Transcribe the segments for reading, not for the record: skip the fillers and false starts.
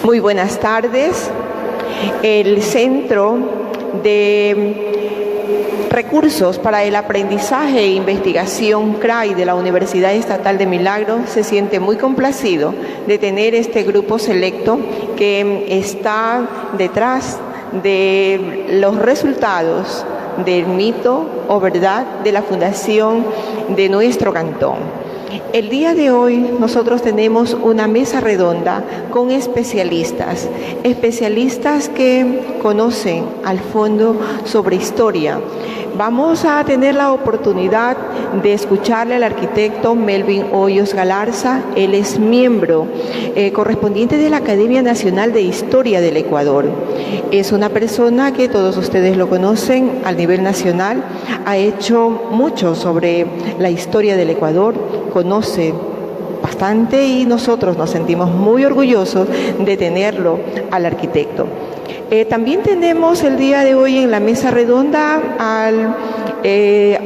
Muy buenas tardes. El Centro de Recursos para el Aprendizaje e Investigación CRAI de la Universidad Estatal de Milagro se siente muy complacido de tener este grupo selecto que está detrás de los resultados del mito o verdad de la fundación de nuestro cantón. El día de hoy nosotros tenemos una mesa redonda con especialistas que conocen al fondo sobre historia. Vamos a tener la oportunidad de escucharle al arquitecto Melvin Hoyos Galarza. Él es miembro correspondiente de la Academia Nacional de Historia del Ecuador. Es una persona que todos ustedes lo conocen a nivel nacional, ha hecho mucho sobre la historia del Ecuador, conoce bastante y nosotros nos sentimos muy orgullosos de tenerlo al arquitecto. También tenemos el día de hoy en la mesa redonda al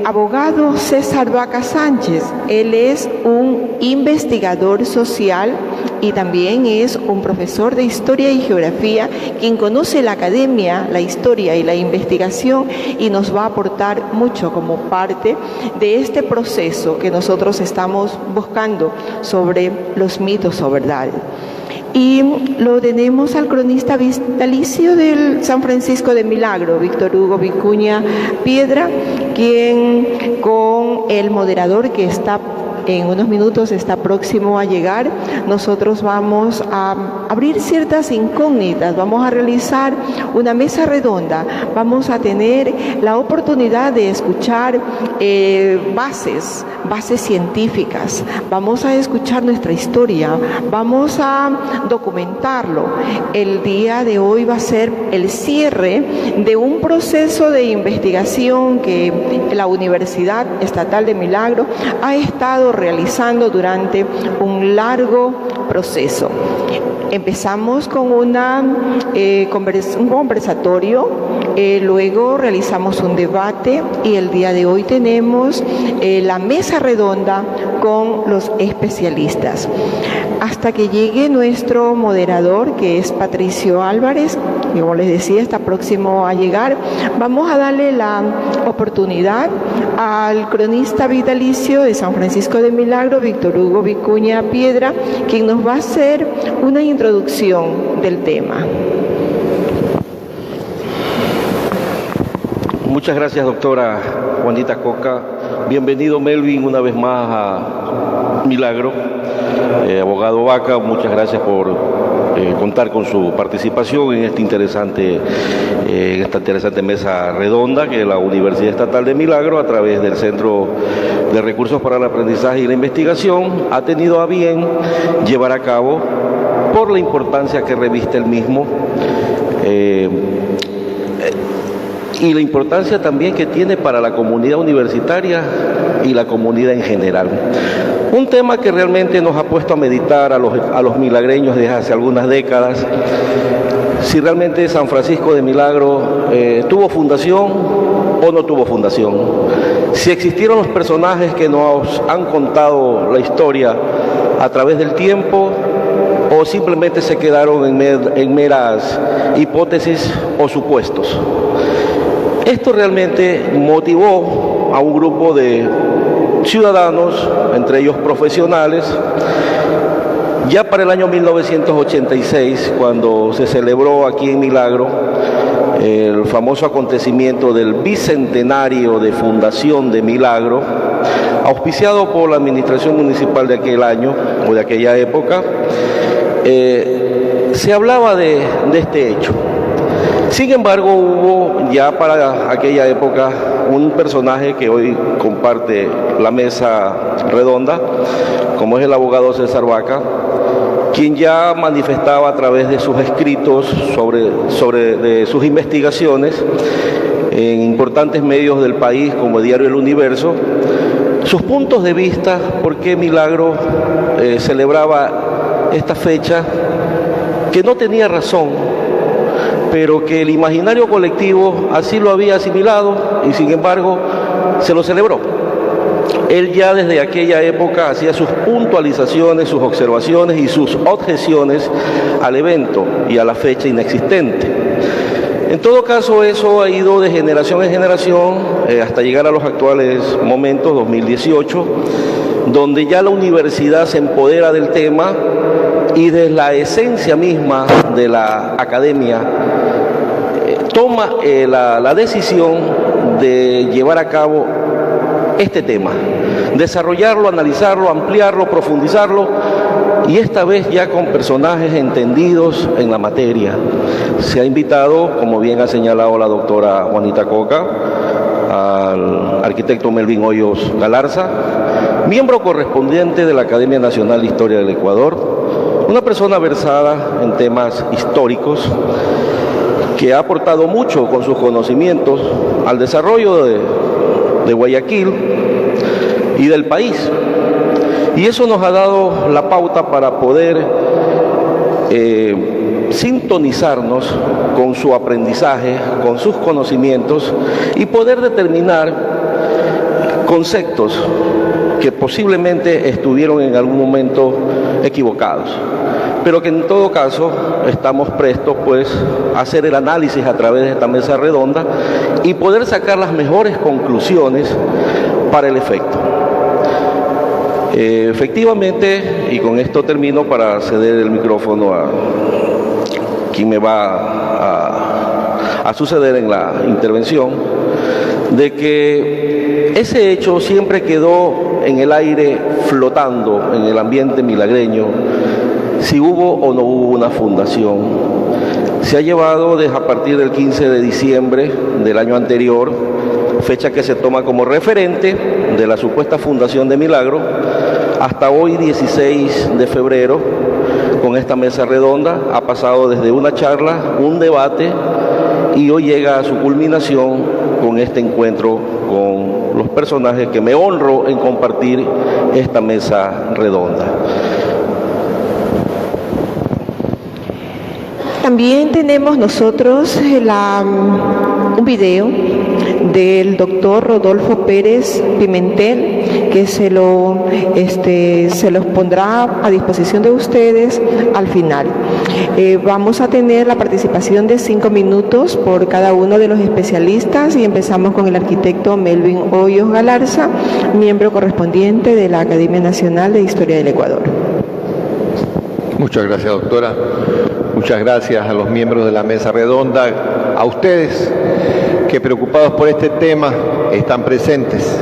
abogado César Vaca Sánchez. Él es un investigador social y también es un profesor de historia y geografía, quien conoce la academia, la historia y la investigación y nos va a aportar mucho como parte de este proceso que nosotros estamos buscando sobre los mitos o verdades. Y lo tenemos al cronista vitalicio del San Francisco de Milagro, Víctor Hugo Vicuña Piedra, quien con el moderador que está en unos minutos está próximo a llegar, nosotros vamos a abrir ciertas incógnitas, vamos a realizar una mesa redonda, vamos a tener la oportunidad de escuchar bases científicas, vamos a escuchar nuestra historia, vamos a documentarlo. El día de hoy va a ser el cierre de un proceso de investigación que la Universidad Estatal de Milagro ha estado realizando durante un largo proceso. Empezamos con un conversatorio, luego realizamos un debate y el día de hoy tenemos la mesa redonda con los especialistas. Hasta que llegue nuestro moderador, que es Patricio Álvarez, que como les decía está próximo a llegar, vamos a darle la oportunidad al cronista vitalicio de San Francisco de Milagro, Víctor Hugo Vicuña Piedra, quien nos va a hacer una introducción del tema. Muchas gracias, doctora Juanita Coca. Bienvenido, Melvin, una vez más a Milagro. Abogado Vaca, muchas gracias por contar con su participación en esta interesante mesa redonda que la Universidad Estatal de Milagro, a través del Centro de Recursos para el Aprendizaje y la Investigación, ha tenido a bien llevar a cabo por la importancia que reviste el mismo y la importancia también que tiene para la comunidad universitaria y la comunidad en general. Un tema que realmente nos ha puesto a meditar a los milagreños desde hace algunas décadas, si realmente San Francisco de Milagro tuvo fundación o no tuvo fundación, si existieron los personajes que nos han contado la historia a través del tiempo o simplemente se quedaron en meras hipótesis o supuestos. Esto realmente motivó a un grupo de ciudadanos, entre ellos profesionales, ya para el año 1986, cuando se celebró aquí en Milagro el famoso acontecimiento del bicentenario de fundación de Milagro, auspiciado por la administración municipal de aquel año o de aquella época, se hablaba de este hecho. Sin embargo, hubo ya para aquella época un personaje que hoy comparte la mesa redonda, como es el abogado César Vaca, quien ya manifestaba a través de sus escritos de sus investigaciones en importantes medios del país como el diario El Universo, sus puntos de vista por qué Milagro celebraba esta fecha que no tenía razón, pero que el imaginario colectivo así lo había asimilado y sin embargo se lo celebró. él ya desde aquella época hacía sus puntualizaciones, sus observaciones y sus objeciones al evento y a la fecha inexistente. En todo caso, eso ha ido de generación en generación hasta llegar a los actuales momentos, 2018, donde ya la universidad se empodera del tema y desde la esencia misma de la academia toma la decisión de llevar a cabo este tema, desarrollarlo, analizarlo, ampliarlo, profundizarlo, y esta vez ya con personajes entendidos en la materia. Se ha invitado, como bien ha señalado la doctora Juanita Coca, al arquitecto Melvin Hoyos Galarza, miembro correspondiente de la Academia Nacional de Historia del Ecuador, una persona versada en temas históricos, que ha aportado mucho con sus conocimientos al desarrollo de Guayaquil y del país. Y eso nos ha dado la pauta para poder sintonizarnos con su aprendizaje, con sus conocimientos y poder determinar conceptos que posiblemente estuvieron en algún momento equivocados, pero que en todo caso estamos prestos pues a hacer el análisis a través de esta mesa redonda y poder sacar las mejores conclusiones para el efecto. Efectivamente, y con esto termino para ceder el micrófono a quien me va a suceder en la intervención, de que ese hecho siempre quedó en el aire flotando en el ambiente milagreño, si hubo o no hubo una fundación. Se ha llevado desde a partir del 15 de diciembre del año anterior, fecha que se toma como referente de la supuesta fundación de Milagro, hasta hoy 16 de febrero, con esta mesa redonda. Ha pasado desde una charla, un debate, y hoy llega a su culminación con este encuentro con los personajes que me honro en compartir esta mesa redonda. También tenemos nosotros un video del doctor Rodolfo Pérez Pimentel, que se los pondrá a disposición de ustedes al final. Vamos a tener la participación de 5 minutos por cada uno de los especialistas y empezamos con el arquitecto Melvin Hoyos Galarza, miembro correspondiente de la Academia Nacional de Historia del Ecuador. Muchas gracias, doctora. Muchas gracias a los miembros de la mesa redonda, a ustedes que preocupados por este tema están presentes.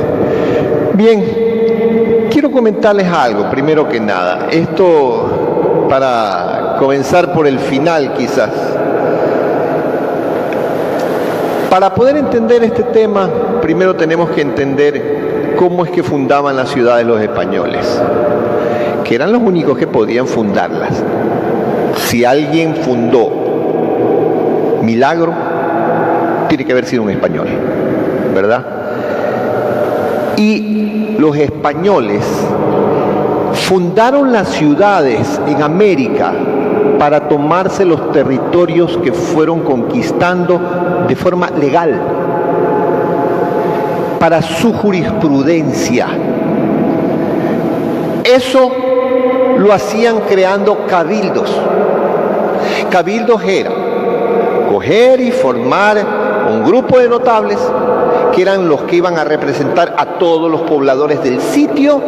Bien, quiero comentarles algo, primero que nada. Esto para comenzar por el final quizás. Para poder entender este tema, primero tenemos que entender cómo es que fundaban las ciudades los españoles, que eran los únicos que podían fundarlas. Si alguien fundó Milagro, tiene que haber sido un español, ¿verdad? Y los españoles fundaron las ciudades en América para tomarse los territorios que fueron conquistando de forma legal, para su jurisprudencia. Eso lo hacían creando cabildos. Cabildos era coger y formar un grupo de notables que eran los que iban a representar a todos los pobladores del sitio,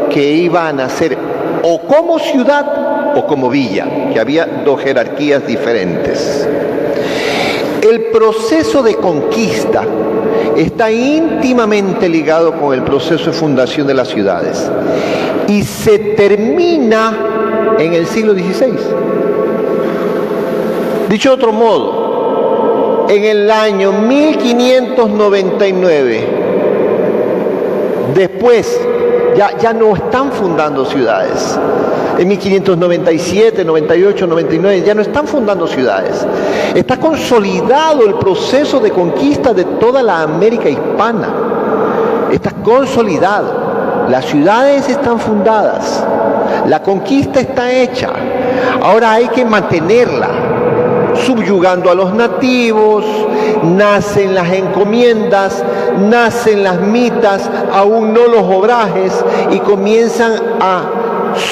que iban a ser o como ciudad o como villa, que había dos jerarquías diferentes. El proceso de conquista está íntimamente ligado con el proceso de fundación de las ciudades y se termina en el siglo XVI. Dicho de otro modo, en el año 1599, después ya no están fundando ciudades. En 1597, 98, 99, ya no están fundando ciudades. Está consolidado el proceso de conquista de toda la América hispana. Está consolidado. Las ciudades están fundadas. La conquista está hecha. Ahora hay que mantenerla. subyugando a los nativos, nacen las encomiendas, nacen las mitas, aún no los obrajes, y comienzan a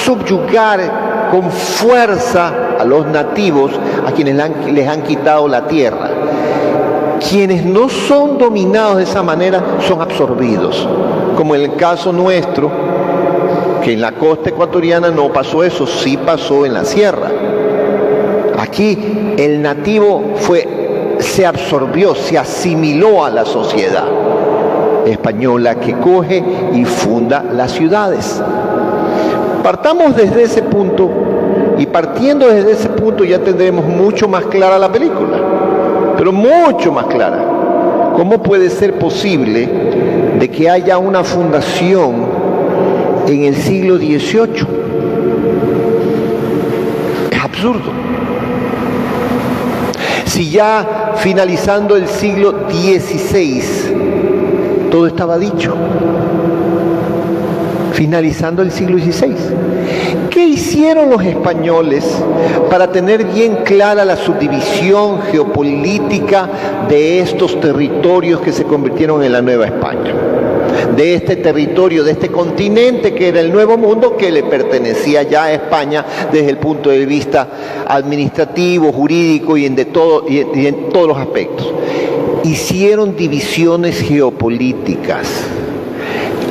subyugar con fuerza a los nativos, a quienes les han quitado la tierra. Quienes no son dominados de esa manera son absorbidos, como en el caso nuestro, que en la costa ecuatoriana no pasó eso, sí pasó en la sierra. Aquí el nativo se absorbió, se asimiló a la sociedad española que coge y funda las ciudades. Partamos desde ese punto, y partiendo desde ese punto ya tendremos mucho más clara la película, pero mucho más clara. ¿Cómo puede ser posible de que haya una fundación en el siglo XVIII? Es absurdo. Si ya finalizando el siglo XVI todo estaba dicho. Finalizando el siglo XVI. ¿Qué hicieron los españoles para tener bien clara la subdivisión geopolítica de estos territorios que se convirtieron en la Nueva España? De este territorio, de este continente que era el Nuevo Mundo, que le pertenecía ya a España desde el punto de vista administrativo, jurídico y en todos los aspectos. Hicieron divisiones geopolíticas.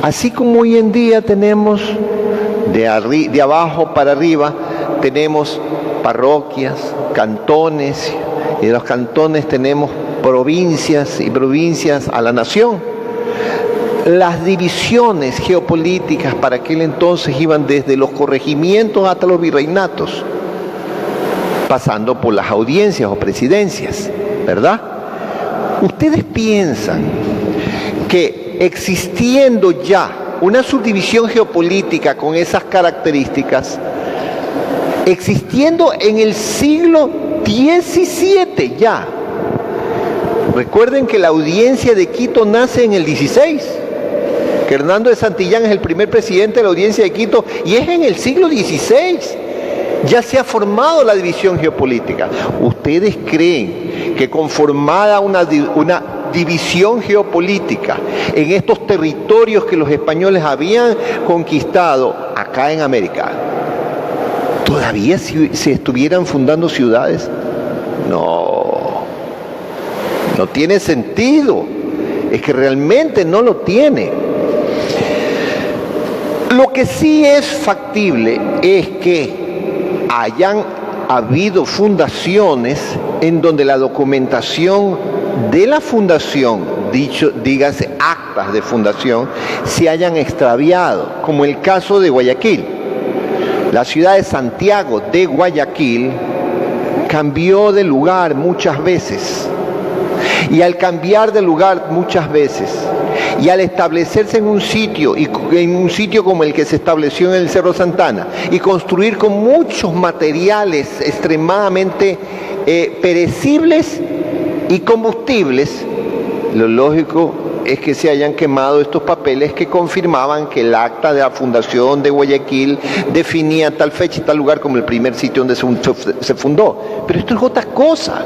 Así como hoy en día tenemos de abajo para arriba, tenemos parroquias, cantones, y de los cantones tenemos provincias y provincias a la nación. Las divisiones geopolíticas para aquel entonces iban desde los corregimientos hasta los virreinatos, pasando por las audiencias o presidencias, ¿verdad? ¿Ustedes piensan que existiendo ya una subdivisión geopolítica con esas características, existiendo en el siglo XVII ya? Recuerden que la audiencia de Quito nace en el XVI, que Hernando de Santillán es el primer presidente de la audiencia de Quito, y es en el siglo XVI. Ya se ha formado la división geopolítica. ¿Ustedes creen que conformada una división geopolítica en estos territorios que los españoles habían conquistado acá en América, todavía se estuvieran fundando ciudades? No tiene sentido. Es que realmente no lo tiene. Lo que sí es factible es que hayan habido fundaciones en donde la documentación de la fundación, dígase actas de fundación, se hayan extraviado, como el caso de Guayaquil. La ciudad de Santiago de Guayaquil cambió de lugar muchas veces, y al cambiar de lugar muchas veces, y al establecerse en un sitio como el que se estableció en el Cerro Santana, y construir con muchos materiales extremadamente perecibles y combustibles, lo lógico es que se hayan quemado estos papeles que confirmaban que el acta de la fundación de Guayaquil definía tal fecha y tal lugar como el primer sitio donde se fundó. Pero esto es otra cosa.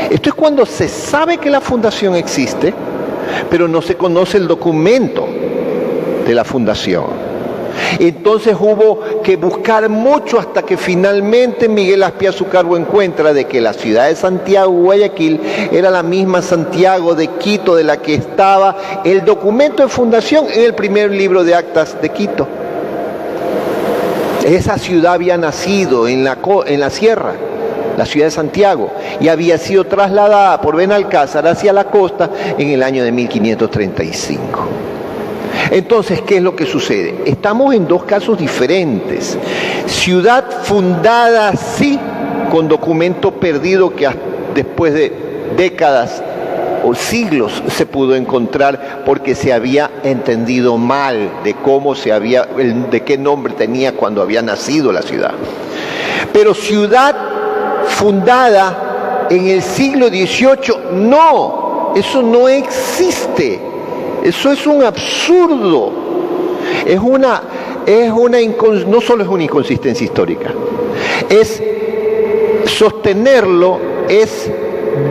Esto es cuando se sabe que la fundación existe, pero no se conoce el documento de la fundación. Entonces hubo que buscar mucho hasta que finalmente Miguel Aspiazu Carbo encuentra de que la ciudad de Santiago, Guayaquil, era la misma Santiago de Quito de la que estaba el documento de fundación en el primer libro de actas de Quito. Esa ciudad había nacido en la sierra, la ciudad de Santiago, y había sido trasladada por Benalcázar hacia la costa en el año de 1535. Entonces, ¿qué es lo que sucede? Estamos en dos casos diferentes. Ciudad fundada, sí, con documento perdido que después de décadas o siglos se pudo encontrar porque se había entendido mal de qué nombre tenía cuando había nacido la ciudad. Pero ciudad fundada en el siglo XVIII, no, eso no existe. Eso es un absurdo. No solo es una inconsistencia histórica, es sostenerlo es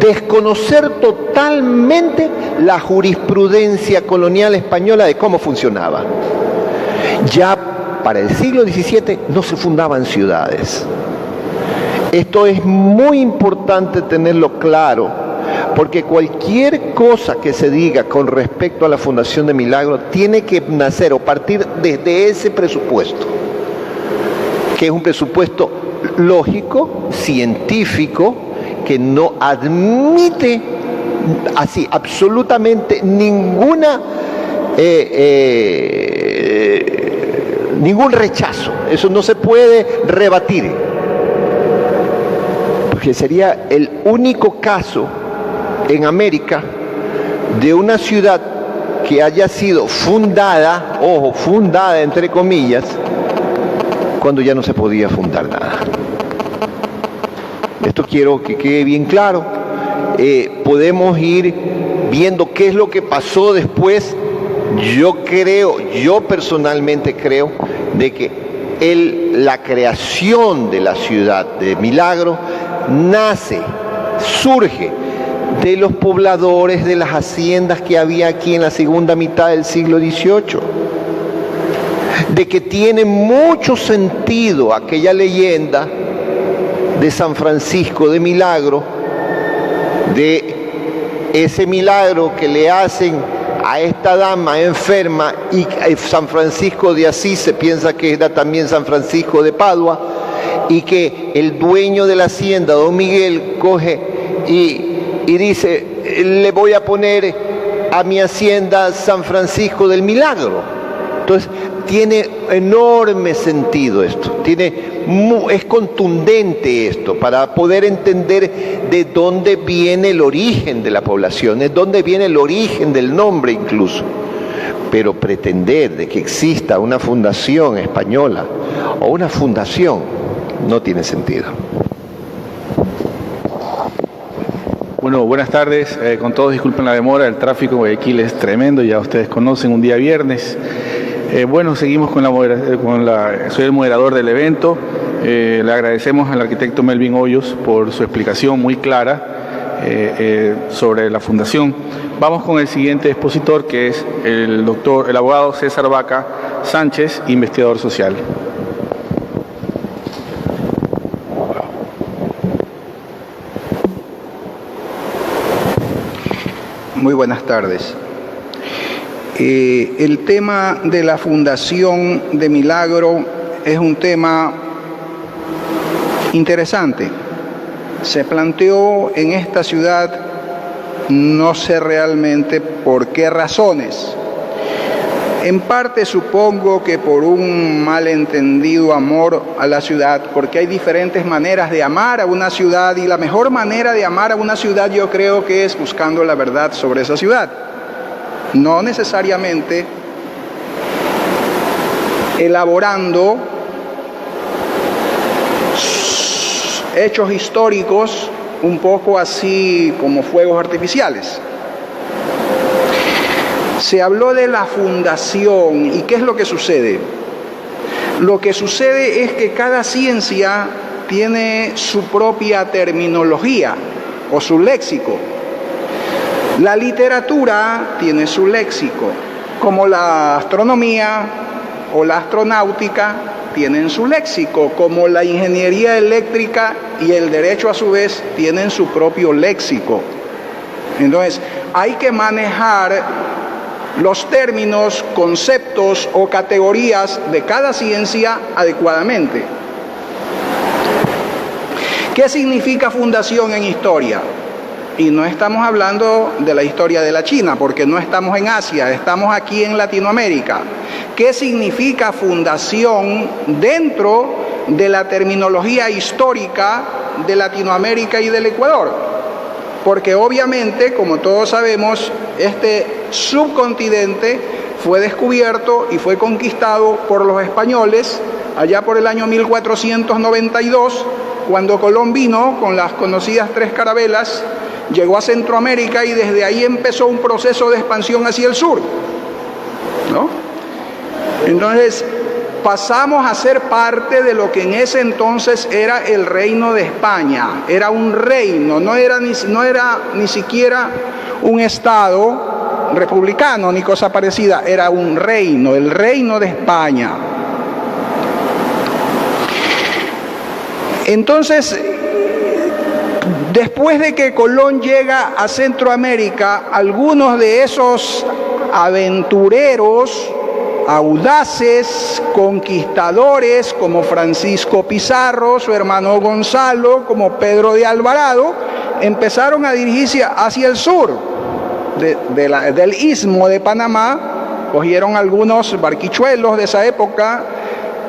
desconocer totalmente la jurisprudencia colonial española de cómo funcionaba. Ya para el siglo XVII no se fundaban ciudades. Esto es muy importante tenerlo claro, porque cualquier cosa que se diga con respecto a la fundación de Milagro tiene que nacer o partir desde ese presupuesto, que es un presupuesto lógico, científico, que no admite así absolutamente ningún rechazo. Eso no se puede rebatir, porque sería el único caso en América de una ciudad que haya sido fundada, ojo, fundada entre comillas, cuando ya no se podía fundar nada. Esto quiero que quede bien claro. Podemos ir viendo qué es lo que pasó después. Yo personalmente creo de que la creación de la ciudad de Milagro surge de los pobladores de las haciendas que había aquí en la segunda mitad del siglo XVIII, de que tiene mucho sentido aquella leyenda de San Francisco de Milagro, de ese milagro que le hacen a esta dama enferma, y San Francisco de Asís se piensa que era también San Francisco de Padua, y que el dueño de la hacienda, don Miguel, coge y dice: le voy a poner a mi hacienda San Francisco del Milagro. Entonces tiene enorme sentido esto, es contundente esto, para poder entender de dónde viene el origen de la población, de dónde viene el origen del nombre incluso. Pero pretender de que exista una fundación española o una fundación no tiene sentido. Bueno, buenas tardes. Con todos disculpen la demora, el tráfico en Guayaquil es tremendo, ya ustedes conocen, un día viernes. Bueno, seguimos soy el moderador del evento. Le agradecemos al arquitecto Melvin Hoyos por su explicación muy clara sobre la fundación. Vamos con el siguiente expositor, que es el abogado César Vaca Sánchez, investigador social. Muy buenas tardes. El tema de la fundación de Milagro es un tema interesante. Se planteó en esta ciudad, no sé realmente por qué razones. En parte supongo que por un malentendido amor a la ciudad, porque hay diferentes maneras de amar a una ciudad, y la mejor manera de amar a una ciudad yo creo que es buscando la verdad sobre esa ciudad. No necesariamente elaborando hechos históricos un poco así como fuegos artificiales. Se habló de la fundación, ¿y qué es lo que sucede? Lo que sucede es que cada ciencia tiene su propia terminología o su léxico. La literatura tiene su léxico, como la astronomía o la astronáutica tienen su léxico, como la ingeniería eléctrica y el derecho a su vez tienen su propio léxico. Entonces, hay que manejar los términos, conceptos o categorías de cada ciencia adecuadamente. ¿Qué significa fundación en historia? Y no estamos hablando de la historia de la China, porque no estamos en Asia, estamos aquí en Latinoamérica. ¿Qué significa fundación dentro de la terminología histórica de Latinoamérica y del Ecuador? Porque obviamente, como todos sabemos, este subcontinente fue descubierto y fue conquistado por los españoles allá por el año 1492, cuando Colón vino con las conocidas 3 carabelas, llegó a Centroamérica y desde ahí empezó un proceso de expansión hacia el sur, ¿no? Entonces, pasamos a ser parte de lo que en ese entonces era el Reino de España. Era un reino, no era ni siquiera un estado republicano ni cosa parecida, era un reino, el Reino de España. Entonces, después de que Colón llega a Centroamérica, algunos de esos aventureros, audaces, conquistadores, como Francisco Pizarro, su hermano Gonzalo, como Pedro de Alvarado, empezaron a dirigirse hacia el sur del istmo de Panamá. Cogieron algunos barquichuelos de esa época,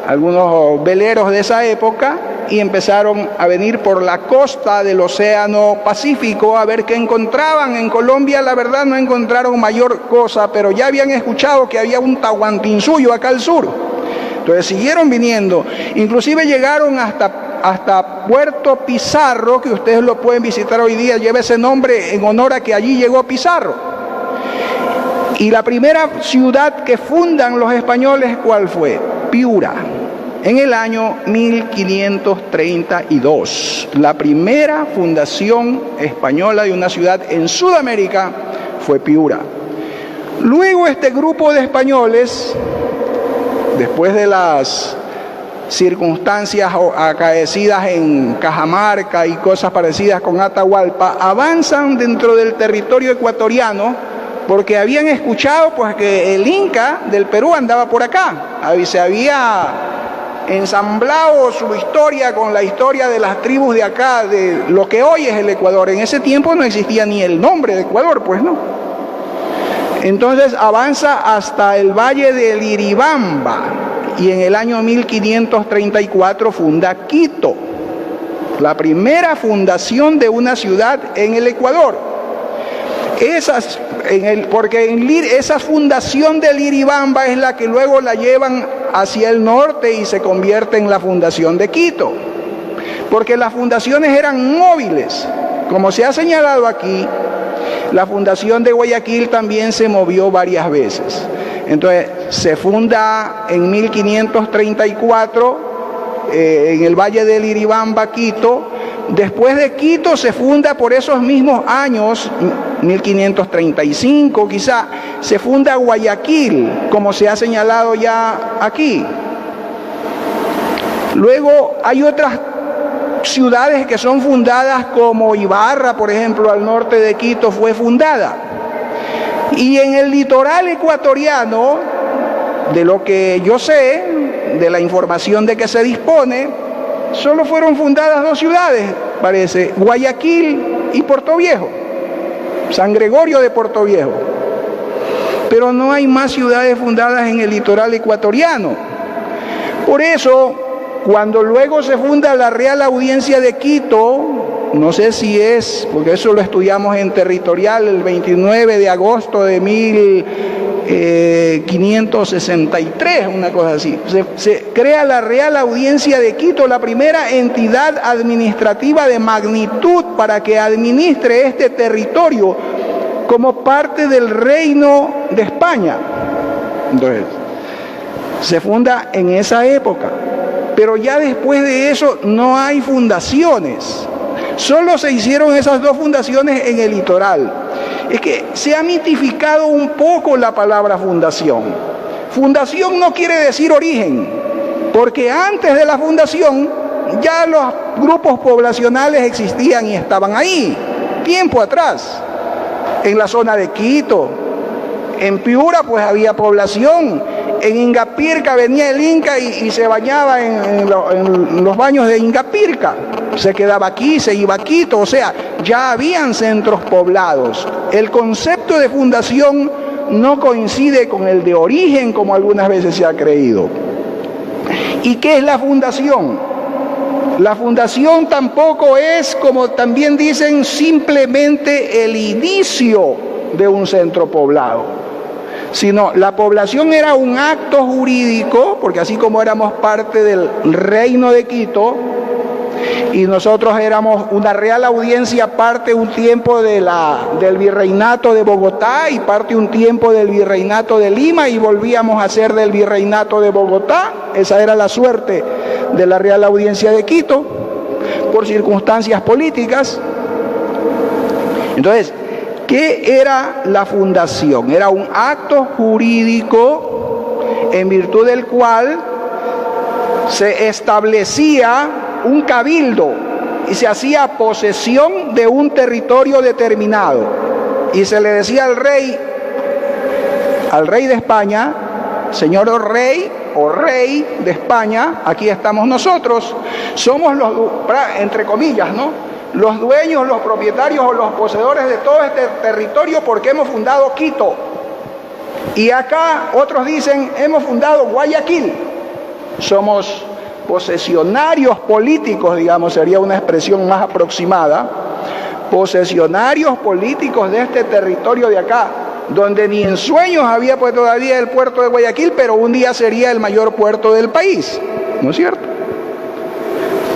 algunos veleros de esa época, y empezaron a venir por la costa del Océano Pacífico a ver qué encontraban. En Colombia, la verdad, no encontraron mayor cosa, pero ya habían escuchado que había un Tahuantinsuyo acá al sur. Entonces siguieron viniendo, inclusive llegaron hasta Puerto Pizarro, que ustedes lo pueden visitar hoy día, lleva ese nombre en honor a que allí llegó Pizarro. Y la primera ciudad que fundan los españoles, ¿cuál fue? Piura. En el año 1532, la primera fundación española de una ciudad en Sudamérica fue Piura. Luego este grupo de españoles, después de las circunstancias acaecidas en Cajamarca y cosas parecidas con Atahualpa, avanzan dentro del territorio ecuatoriano porque habían escuchado pues que el Inca del Perú andaba por acá, se había ensamblado su historia con la historia de las tribus de acá, de lo que hoy es el Ecuador. En ese tiempo no existía ni el nombre de Ecuador, pues no. Entonces avanza hasta el valle del Iribamba y en el año 1534 funda Quito, la primera fundación de una ciudad en el Ecuador. Esa fundación del Iribamba es la que luego la llevan hacia el norte y se convierte en la fundación de Quito, porque las fundaciones eran móviles. Como se ha señalado aquí, la fundación de Guayaquil también se movió varias veces. Entonces se funda en 1534 en el valle del Iribamba, Quito. Después de Quito se funda por esos mismos años, 1535 quizá, se funda Guayaquil, como se ha señalado ya aquí. Luego hay otras ciudades que son fundadas, como Ibarra, por ejemplo, al norte de Quito fue fundada. Y en el litoral ecuatoriano, de lo que yo sé, de la información de que se dispone, solo fueron fundadas dos ciudades, parece, Guayaquil y Portoviejo, San Gregorio de Portoviejo. Pero no hay más ciudades fundadas en el litoral ecuatoriano. Por eso, cuando luego se funda la Real Audiencia de Quito, no sé si es, porque eso lo estudiamos en territorial, el 29 de agosto de 1563, una cosa así. Se crea la Real Audiencia de Quito, la primera entidad administrativa de magnitud para que administre este territorio como parte del Reino de España. Entonces, se funda en esa época, pero ya después de eso no hay fundaciones. Solo se hicieron esas dos fundaciones en el litoral. Es que se ha mitificado un poco la palabra fundación. Fundación no quiere decir origen, porque antes de la fundación ya los grupos poblacionales existían y estaban ahí, tiempo atrás, en la zona de Quito. En Piura pues había población, en Ingapirca venía el Inca y se bañaba en los baños de Ingapirca, se quedaba aquí, se iba a Quito, o sea, ya habían centros poblados. El concepto de fundación no coincide con el de origen, como algunas veces se ha creído. ¿Y qué es la fundación? La fundación tampoco es, como también dicen, simplemente el inicio de un centro poblado, sino la población era un acto jurídico, porque así como éramos parte del Reino de Quito, y nosotros éramos una Real Audiencia, parte un tiempo del Virreinato de Bogotá y parte un tiempo del Virreinato de Lima, y volvíamos a ser del Virreinato de Bogotá. Esa era la suerte de la Real Audiencia de Quito, por circunstancias políticas. Entonces, ¿qué era la fundación? Era un acto jurídico en virtud del cual se establecía un cabildo y se hacía posesión de un territorio determinado. Y se le decía al rey de España, señor rey o rey de España, aquí estamos nosotros, somos los, entre comillas, ¿no?, los dueños, los propietarios o los poseedores de todo este territorio porque hemos fundado Quito. Y acá otros dicen, hemos fundado Guayaquil. Somos posesionarios políticos, digamos, sería una expresión más aproximada, posesionarios políticos de este territorio de acá, donde ni en sueños había pues todavía el puerto de Guayaquil, pero un día sería el mayor puerto del país, ¿no es cierto?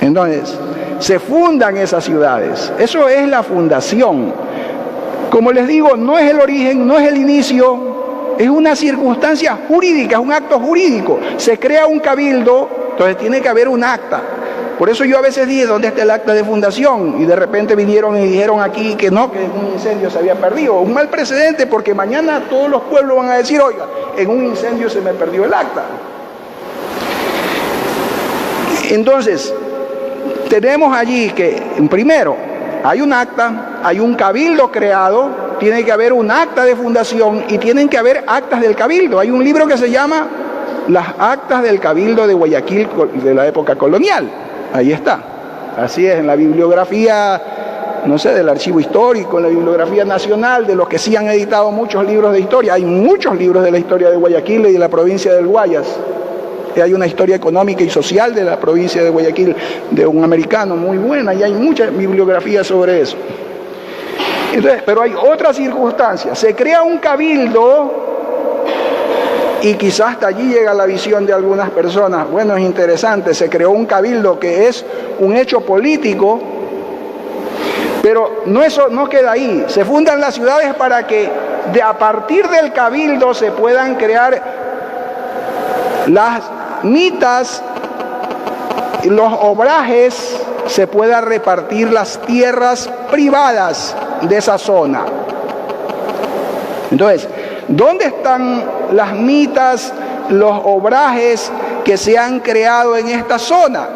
Entonces, se fundan esas ciudades. Eso es la fundación. Como les digo, no es el origen, no es el inicio, es una circunstancia jurídica, es un acto jurídico. Se crea un cabildo, entonces tiene que haber un acta. Por eso yo a veces dije, ¿dónde está el acta de fundación? Y de repente vinieron y dijeron aquí que no, que un incendio se había perdido. Un mal precedente, porque mañana todos los pueblos van a decir, oiga, en un incendio se me perdió el acta. Entonces, tenemos allí que, primero, hay un acta, hay un cabildo creado, tiene que haber un acta de fundación y tienen que haber actas del cabildo. Hay un libro que se llama Las Actas del Cabildo de Guayaquil de la época colonial. Ahí está. Así es, en la bibliografía, no sé, del archivo histórico, en la bibliografía nacional, de los que sí han editado muchos libros de historia. Hay muchos libros de la historia de Guayaquil y de la provincia del Guayas. Hay una historia económica y social de la provincia de Guayaquil, de un americano muy buena, y hay mucha bibliografía sobre eso. Entonces, pero hay otra circunstancia. Se crea un cabildo, y quizás hasta allí llega la visión de algunas personas. Bueno, es interesante, se creó un cabildo que es un hecho político, pero eso no queda ahí. Se fundan las ciudades para que a partir del cabildo se puedan crear las mitas, los obrajes, se pueda repartir las tierras privadas de esa zona. Entonces, ¿dónde están las mitas, los obrajes que se han creado en esta zona?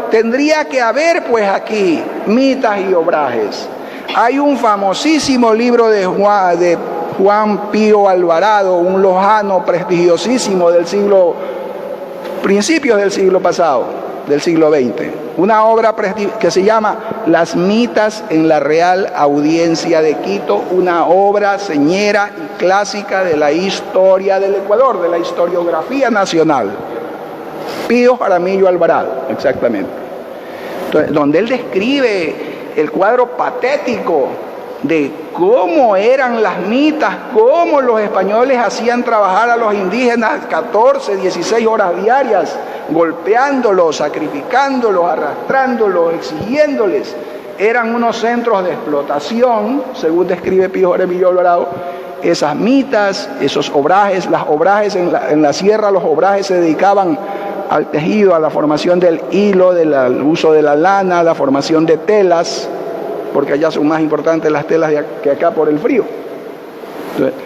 Tendría que haber pues aquí mitas y obrajes. Hay un famosísimo libro de Juan Pío Alvarado, un lojano prestigiosísimo del principios del siglo pasado, del siglo XX, una obra que se llama Las mitas en la Real Audiencia de Quito, una obra señera y clásica de la historia del Ecuador, de la historiografía nacional. Pío Jaramillo Alvarado, exactamente. Entonces, donde él describe el cuadro patético de cómo eran las mitas, cómo los españoles hacían trabajar a los indígenas 14, 16 horas diarias, golpeándolos, sacrificándolos, arrastrándolos, exigiéndoles. Eran unos centros de explotación, según describe Pío Jaramillo Alvarado. Esas mitas, esos obrajes, las obrajes en la sierra, los obrajes se dedicaban al tejido, a la formación del hilo, del uso de la lana, la formación de telas, porque allá son más importantes las telas que acá por el frío. Entonces,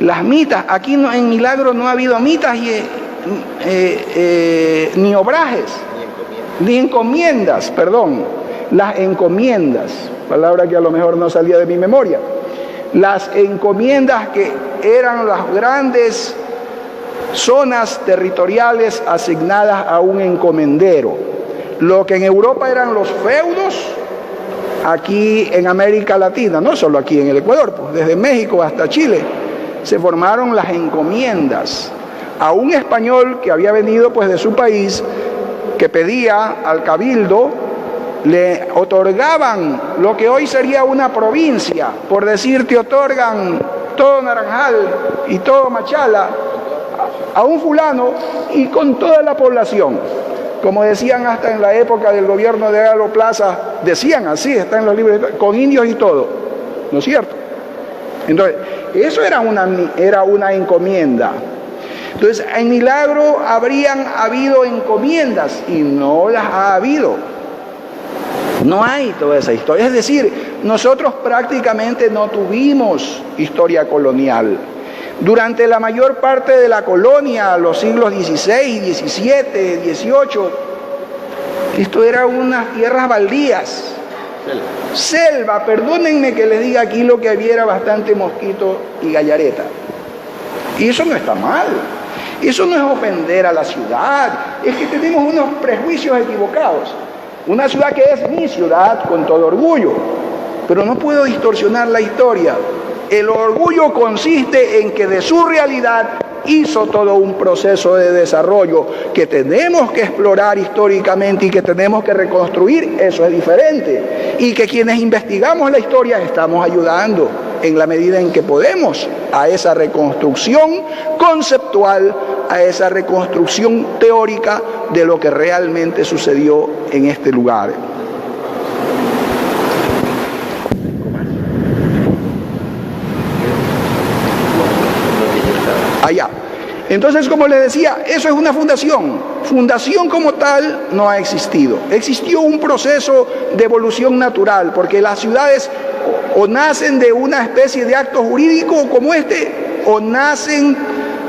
las mitas, aquí en Milagro no ha habido mitas ni obrajes, ni encomiendas, perdón, las encomiendas, palabra que a lo mejor no salía de mi memoria. Las encomiendas que eran las grandes zonas territoriales asignadas a un encomendero. Lo que en Europa eran los feudos, aquí en América Latina, no solo aquí en el Ecuador, pues desde México hasta Chile, se formaron las encomiendas a un español que había venido pues de su país, que pedía al cabildo, le otorgaban lo que hoy sería una provincia, por decir, te otorgan todo Naranjal y todo Machala a un fulano y con toda la población. como decían hasta en la época del gobierno de Galo Plaza, decían así, está en los libros, con indios y todo, ¿no es cierto? Entonces, eso era una encomienda. Entonces, en Milagro habrían habido encomiendas y no las ha habido. No hay toda esa historia. Es decir, nosotros prácticamente no tuvimos historia colonial. Durante la mayor parte de la colonia, los siglos XVI, XVII, XVIII, esto era unas tierras baldías. Selva, perdónenme que les diga aquí lo que había era bastante mosquito y gallareta. Y eso no está mal. Eso no es ofender a la ciudad. Es que tenemos unos prejuicios equivocados. Una ciudad que es mi ciudad, con todo orgullo. Pero no puedo distorsionar la historia. El orgullo consiste en que de su realidad hizo todo un proceso de desarrollo que tenemos que explorar históricamente y que tenemos que reconstruir. Eso es diferente. Y que quienes investigamos la historia estamos ayudando en la medida en que podemos a esa reconstrucción conceptual, a esa reconstrucción teórica de lo que realmente sucedió en este lugar. Allá. Entonces, como les decía, eso es una fundación. Fundación como tal no ha existido. Existió un proceso de evolución natural, porque las ciudades o nacen de una especie de acto jurídico como este, o nacen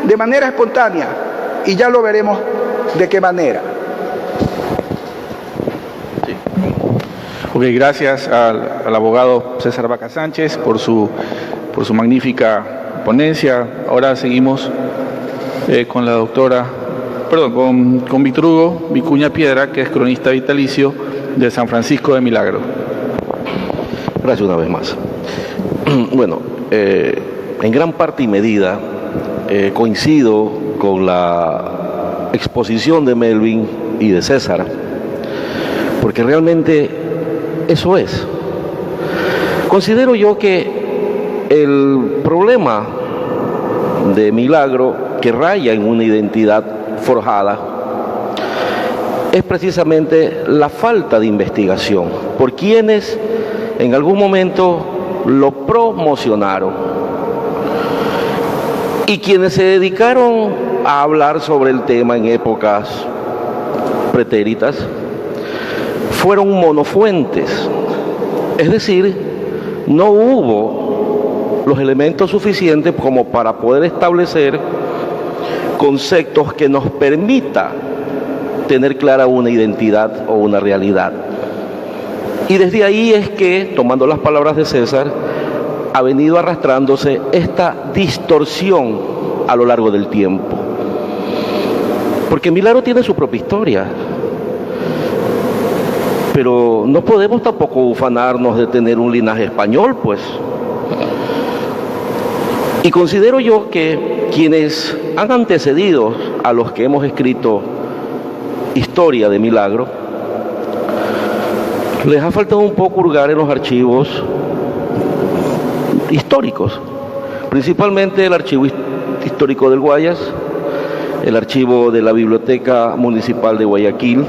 de manera espontánea. Y ya lo veremos de qué manera. Sí. Ok, gracias al abogado César Vaca Sánchez por su magnífica ponencia. Ahora seguimos con la doctora, con Víctor Hugo Vicuña Piedra, que es cronista vitalicio de San Francisco de Milagro. Gracias una vez más. Bueno, en gran parte y medida coincido con la exposición de Melvin y de César, porque realmente eso es. Considero yo que el problema de Milagro, que raya en una identidad forjada, es precisamente la falta de investigación por quienes en algún momento lo promocionaron y quienes se dedicaron a hablar sobre el tema en épocas pretéritas fueron monofuentes, es decir, no hubo los elementos suficientes como para poder establecer conceptos que nos permita tener clara una identidad o una realidad. Y desde ahí es que, tomando las palabras de César, ha venido arrastrándose esta distorsión a lo largo del tiempo. Porque Milagro tiene su propia historia, pero no podemos tampoco ufanarnos de tener un linaje español, pues. Y considero yo que quienes han antecedido a los que hemos escrito historia de Milagro, les ha faltado un poco hurgar en los archivos históricos, principalmente el archivo histórico del Guayas, el archivo de la Biblioteca Municipal de Guayaquil,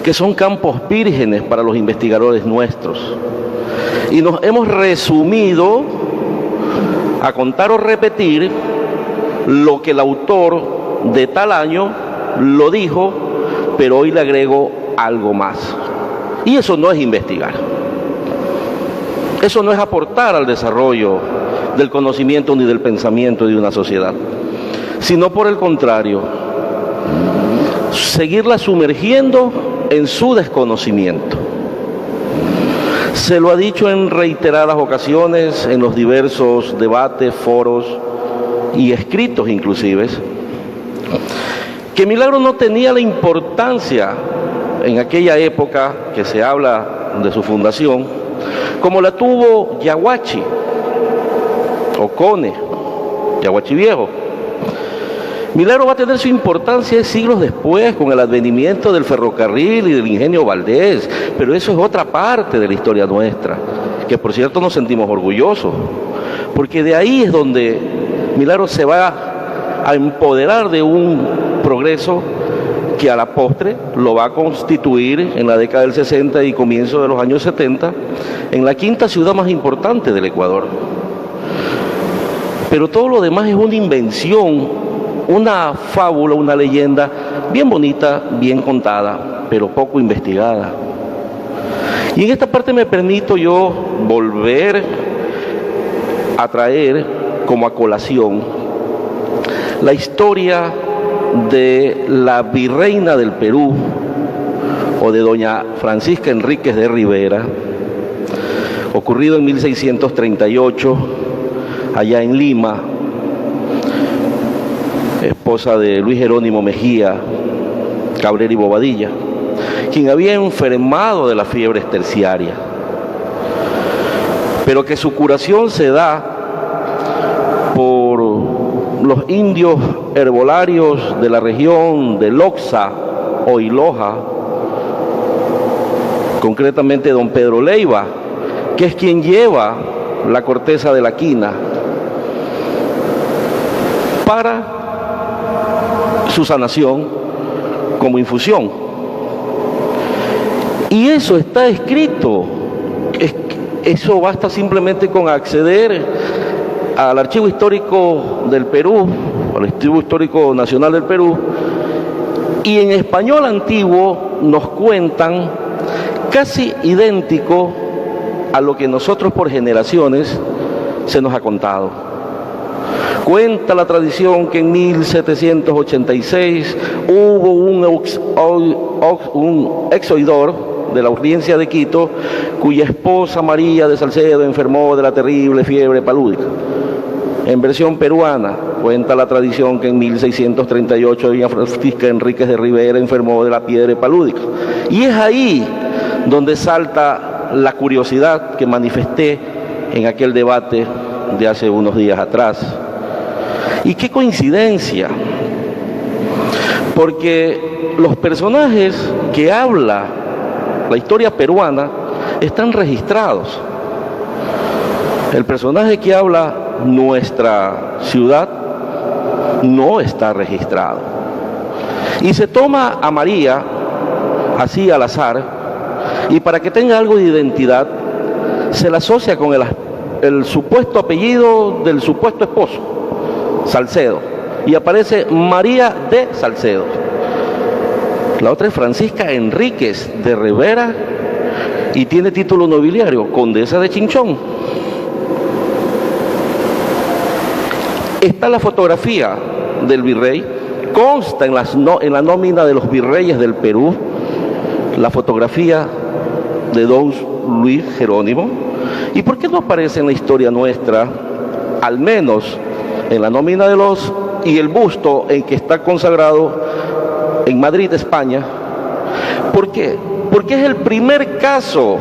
que son campos vírgenes para los investigadores nuestros. Y nos hemos resumido a contar o repetir lo que el autor de tal año lo dijo, pero hoy le agrego algo más. Y eso no es investigar. Eso no es aportar al desarrollo del conocimiento ni del pensamiento de una sociedad, sino por el contrario, seguirla sumergiendo en su desconocimiento. Se lo ha dicho en reiteradas ocasiones, en los diversos debates, foros y escritos inclusive, que Milagro no tenía la importancia en aquella época que se habla de su fundación, como la tuvo Yaguachi, Ocone, Yaguachi Viejo. Milagro va a tener su importancia siglos después, con el advenimiento del ferrocarril y del ingenio Valdés, pero eso es otra parte de la historia nuestra, que por cierto nos sentimos orgullosos, porque de ahí es donde Milagro se va a empoderar de un progreso que a la postre lo va a constituir en la década del 60 y comienzo de los años 70 en la quinta ciudad más importante del Ecuador. Pero todo lo demás es una invención, una fábula, una leyenda bien bonita, bien contada, pero poco investigada. Y en esta parte me permito yo volver a traer como a colación la historia de la virreina del Perú, o de doña Francisca Enríquez de Rivera, ocurrido en 1638, allá en Lima, esposa de Luis Jerónimo Mejía Cabrera y Bobadilla, quien había enfermado de las fiebres terciarias, pero que su curación se da por los indios herbolarios de la región de Loxa o Hiloja, concretamente don Pedro Leiva, que es quien lleva la corteza de la quina para su sanación como infusión. Y eso está escrito, eso basta simplemente con acceder al Archivo Histórico del Perú, al Archivo Histórico Nacional del Perú, y en español antiguo nos cuentan casi idéntico a lo que nosotros por generaciones se nos ha contado. Cuenta la tradición que en 1786 hubo un ex-oidor de la audiencia de Quito, cuya esposa María de Salcedo enfermó de la terrible fiebre palúdica. En versión peruana, cuenta la tradición que en 1638 doña Francisca Enríquez de Rivera enfermó de la fiebre palúdica. Y es ahí donde salta la curiosidad que manifesté en aquel debate de hace unos días atrás. Y qué coincidencia, porque los personajes que habla la historia peruana están registrados. El personaje que habla nuestra ciudad no está registrado. Y se toma a María así al azar, y para que tenga algo de identidad, se la asocia con el supuesto apellido del supuesto esposo, Salcedo, y aparece María de Salcedo. La otra es Francisca Enríquez de Rivera y tiene título nobiliario, condesa de Chinchón. Está la fotografía del virrey, consta en la nómina de los virreyes del Perú, la fotografía de don Luis Jerónimo. ¿Y por qué no aparece en la historia nuestra, al menos en la nómina de los y el busto en que está consagrado en Madrid, España? ¿Por qué? Porque es el primer caso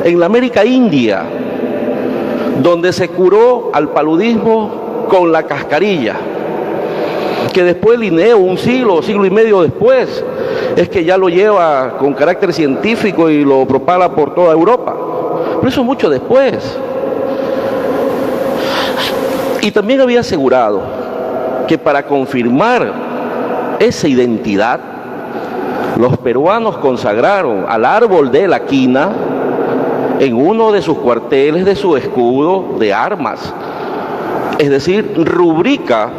en la América India donde se curó al paludismo con la cascarilla, que después Linneo, un siglo y medio después, es que ya lo lleva con carácter científico y lo propala por toda Europa. Pero eso es mucho después. Y también había asegurado que para confirmar esa identidad, los peruanos consagraron al árbol de la quina en uno de sus cuarteles de su escudo de armas. Es decir, rubrica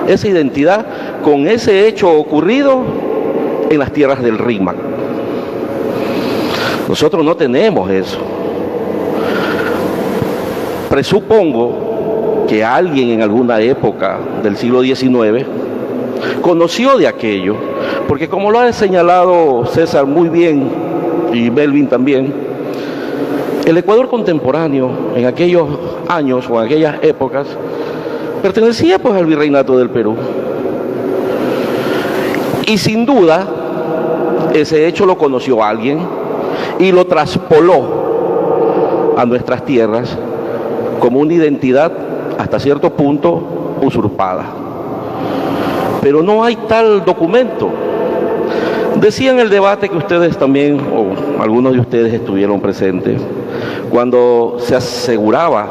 esa identidad con ese hecho ocurrido en las tierras del Rímac. Nosotros no tenemos eso. Presupongo que alguien en alguna época del siglo XIX conoció de aquello, porque como lo ha señalado César muy bien y Melvin también, el Ecuador contemporáneo en aquellos años o en aquellas épocas pertenecía pues al virreinato del Perú. Y sin duda ese hecho lo conoció alguien y lo traspoló a nuestras tierras como una identidad hasta cierto punto usurpada. Pero no hay tal documento. Decía en el debate que ustedes también, o algunos de ustedes estuvieron presentes, cuando se aseguraba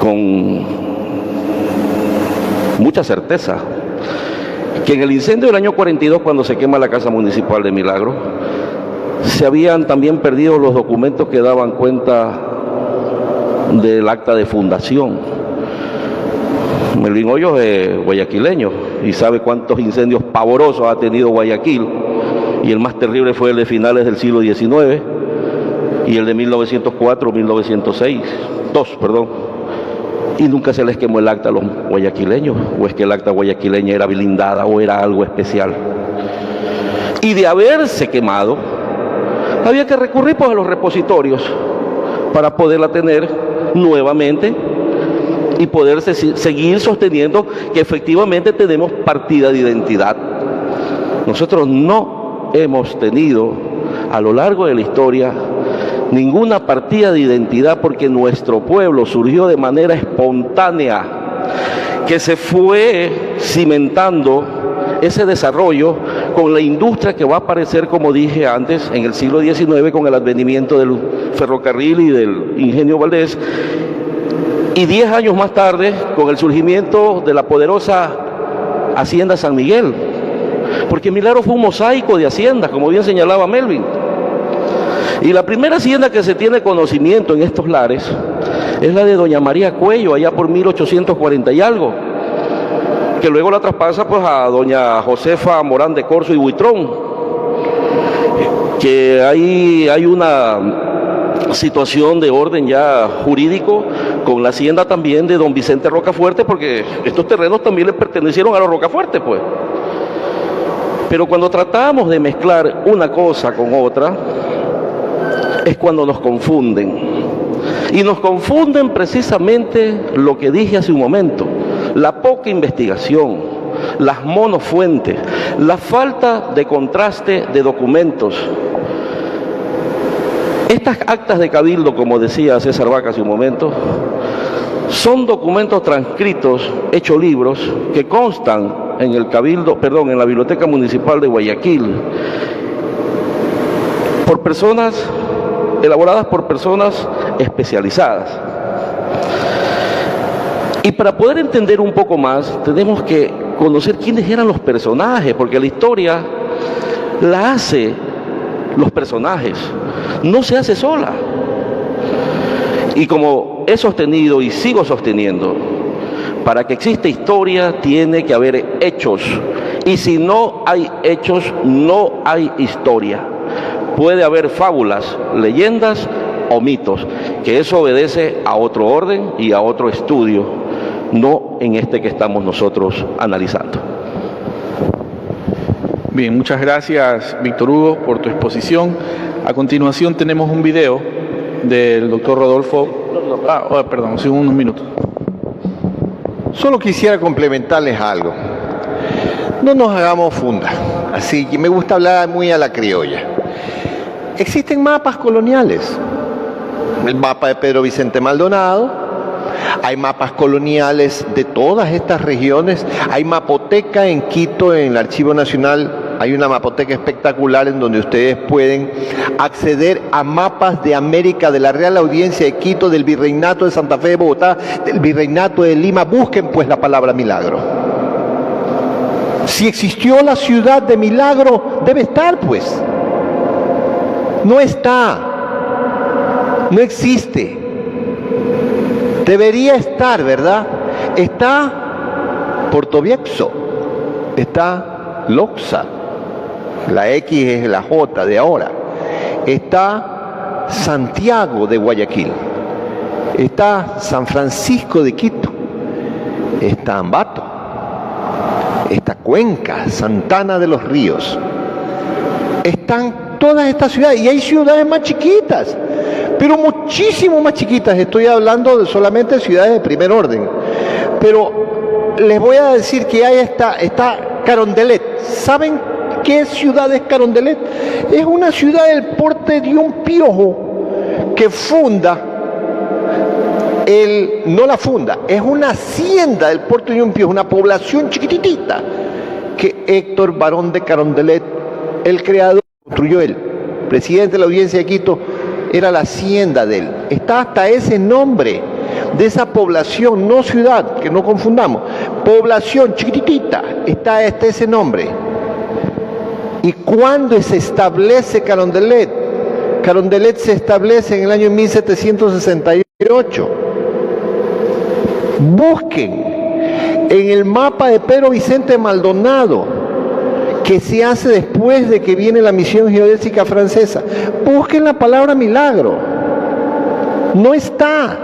con mucha certeza que en el incendio del año 42, cuando se quema la Casa Municipal de Milagro, se habían también perdido los documentos que daban cuenta del acta de fundación. Melvin Hoyos es guayaquileño y sabe cuántos incendios pavorosos ha tenido Guayaquil, y el más terrible fue el de finales del siglo XIX y el de 1904-1906, y nunca se les quemó el acta a los guayaquileños, o es que el acta guayaquileña era blindada o era algo especial. Y de haberse quemado, había que recurrir pues a los repositorios para poderla tener nuevamente y poder seguir sosteniendo que efectivamente tenemos partida de identidad. Nosotros no hemos tenido a lo largo de la historia ninguna partida de identidad, porque nuestro pueblo surgió de manera espontánea, que se fue cimentando ese desarrollo con la industria que va a aparecer, como dije antes, en el siglo XIX, con el advenimiento del ferrocarril y del ingenio Valdés, y 10 años más tarde con el surgimiento de la poderosa Hacienda San Miguel, porque Milagro fue un mosaico de haciendas, como bien señalaba Melvin. Y la primera hacienda que se tiene conocimiento en estos lares es la de doña María Cuello, allá por 1840 y algo, que luego la traspasa pues a doña Josefa Morán de Corzo y Buitrón, que ahí hay una situación de orden ya jurídico con la hacienda también de don Vicente Rocafuerte, porque estos terrenos también le pertenecieron a los Rocafuerte, pues. Pero cuando tratamos de mezclar una cosa con otra, es cuando nos confunden. Y nos confunden precisamente lo que dije hace un momento: la poca investigación, las monofuentes, la falta de contraste de documentos. Estas actas de cabildo, como decía César Vaca hace un momento, son documentos transcritos, hechos libros, que constan en el cabildo, en la Biblioteca Municipal de Guayaquil, por personas, elaboradas por personas especializadas. Y para poder entender un poco más, tenemos que conocer quiénes eran los personajes, porque la historia la hace los personajes, no se hace sola. Y como he sostenido y sigo sosteniendo, para que exista historia tiene que haber hechos, y si no hay hechos, no hay historia. Puede haber fábulas, leyendas o mitos, que eso obedece a otro orden y a otro estudio, no en este que estamos nosotros analizando. Bien, muchas gracias, Víctor Hugo, por tu exposición. A continuación tenemos un video del doctor Rodolfo. Perdón, unos minutos. Solo quisiera complementarles algo. No nos hagamos funda, así que me gusta hablar muy a la criolla. Existen mapas coloniales. El mapa de Pedro Vicente Maldonado, hay mapas coloniales de todas estas regiones, hay mapoteca en Quito, en el Archivo Nacional, hay una mapoteca espectacular en donde ustedes pueden acceder a mapas de América, de la Real Audiencia de Quito, del Virreinato de Santa Fe de Bogotá, del Virreinato de Lima. Busquen pues la palabra milagro. Si existió la ciudad de Milagro, debe estar pues. No está, no existe. Debería estar, ¿verdad? Está Portoviejo, está Loxa, la X es la J de ahora, está Santiago de Guayaquil, está San Francisco de Quito, está Ambato, está Cuenca, Santana de los Ríos, están todas estas ciudades, y hay ciudades más chiquitas, pero muchísimo más chiquitas. Estoy hablando de solamente ciudades de primer orden, pero les voy a decir que hay está Carondelet. ¿Saben qué ciudad es Carondelet? Es una ciudad del porte de un piojo que funda no la funda, es una hacienda del porte de un piojo, una población chiquititita que Héctor Barón de Carondelet, el creador, construyó él. Presidente de la Audiencia de Quito, era la hacienda de él. Está hasta ese nombre. de esa población, no ciudad, que no confundamos, población chiquitita, está ese nombre. ¿Y cuándo se establece Carondelet? Carondelet se establece en el año 1768. Busquen en el mapa de Pedro Vicente Maldonado, que se hace después de que viene la misión geodésica francesa. Busquen la palabra milagro. No está.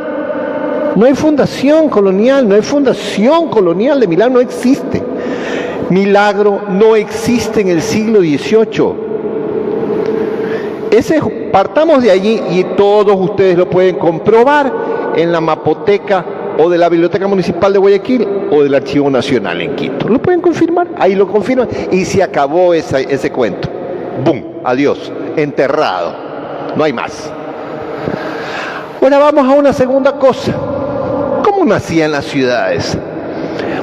No hay fundación colonial, no hay fundación colonial de milagro, no existe. Milagro no existe en el siglo XVIII. Partamos de allí y todos ustedes lo pueden comprobar en la mapoteca o de la Biblioteca Municipal de Guayaquil o del Archivo Nacional en Quito. ¿Lo pueden confirmar? Ahí lo confirman y se acabó ese cuento. ¡Bum! Adiós. Enterrado. No hay más. Ahora vamos a una segunda cosa. ¿Cómo nacían las ciudades?